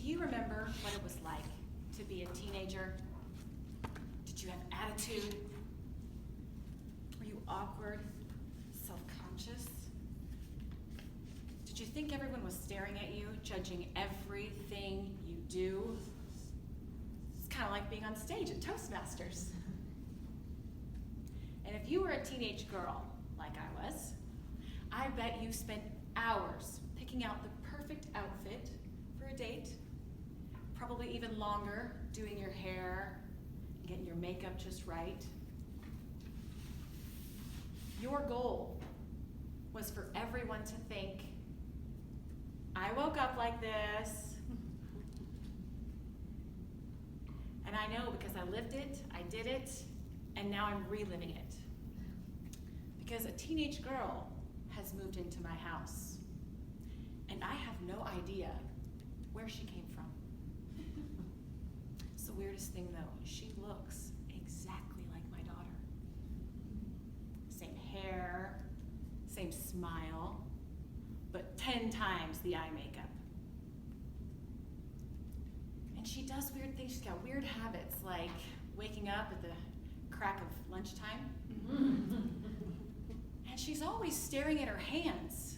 Do you remember what it was like to be a teenager? Did you have attitude? Were you awkward, self-conscious? Did you think everyone was staring at you, judging everything you do? It's kind of like being on stage at Toastmasters. And if you were a teenage girl, like I was, I bet you spent hours picking out the perfect outfit for a date, probably even longer doing your hair, getting your makeup just right. Your goal was for everyone to think, I woke up like this. And I know because I lived it, I did it, and now I'm reliving it. Because a teenage girl has moved into my house, and I have no idea where she came from. It's the weirdest thing though, she looks exactly like my daughter. Same hair, same smile, but 10 times the eye makeup. And she does weird things, she's got weird habits, like waking up at the crack of lunchtime. And she's always staring at her hands.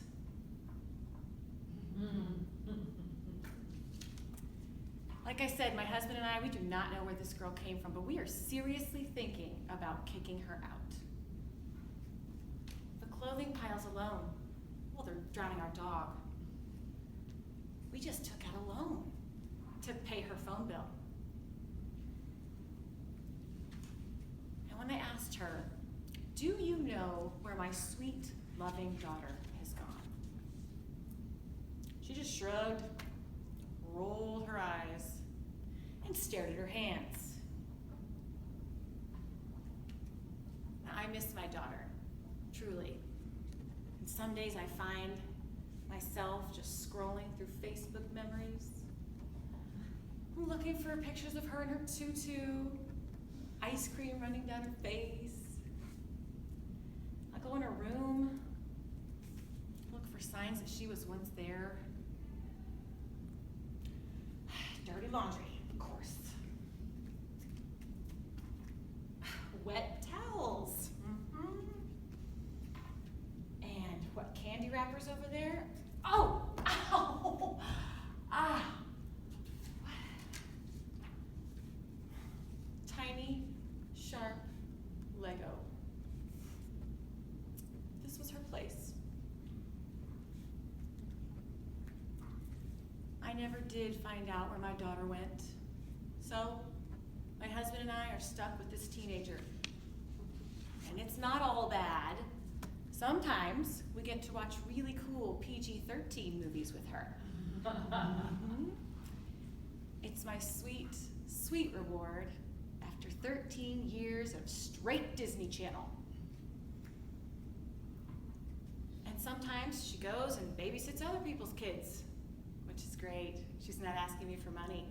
Like I said, my husband and I, we do not know where this girl came from, but we are seriously thinking about kicking her out. The clothing piles alone, well, they're drowning our dog. We just took out a loan to pay her phone bill. And when I asked her, do you know where my sweet, loving daughter has gone? She just shrugged, rolled her eyes, and stared at her hands. Now, I miss my daughter, truly. And some days I find myself just scrolling through Facebook memories, looking for pictures of her in her tutu, ice cream running down her face. I go in her room, look for signs that she was once there. Dirty laundry, of course. Wet towels. And what candy wrappers over there? Oh, ow, ah. Tiny, sharp Lego. This was her place. I never did find out where my daughter went. So, my husband and I are stuck with this teenager. And it's not all bad. Sometimes we get to watch really cool PG-13 movies with her. It's my sweet, sweet reward after 13 years of straight Disney Channel. And sometimes she goes and babysits other people's kids, which is great. She's not asking me for money.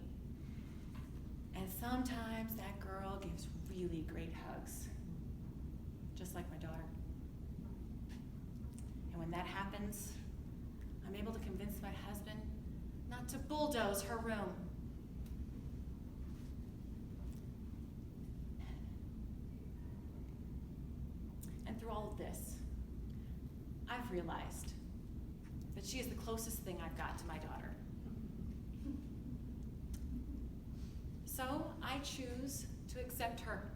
And sometimes that girl gives really great hugs, just like my daughter. And when that happens, I'm able to convince my husband not to bulldoze her room. And through all of this, I've realized that she is the closest thing I've got to my daughter. So I choose to accept her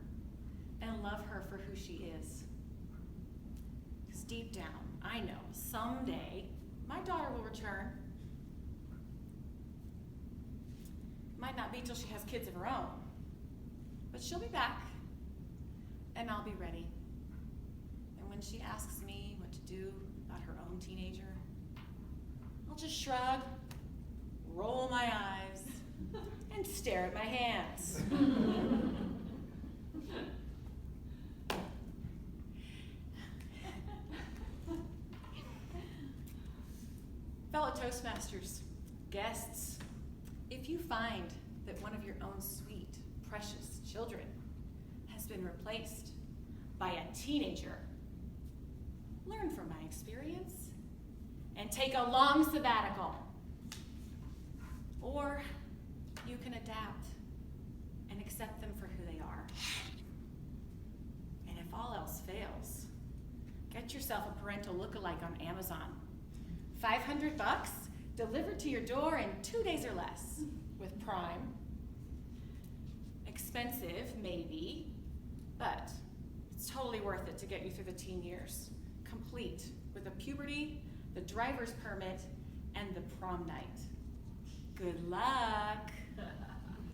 and love her for who she is. Because deep down, I know someday my daughter will return. Might not be till she has kids of her own, but she'll be back, and I'll be ready. And when she asks me what to do about her own teenager, I'll just shrug, roll my eyes, and stare at my hands. Fellow Toastmasters, guests, if you find that one of your own sweet, precious children has been replaced by a teenager, learn from my experience and take a long sabbatical. Or can adapt and accept them for who they are. And if all else fails, get yourself a parental lookalike on Amazon. $500, delivered to your door in 2 days or less with Prime. Expensive, maybe, but it's totally worth it to get you through the teen years, complete with the puberty, the driver's permit, and the prom night. Good luck.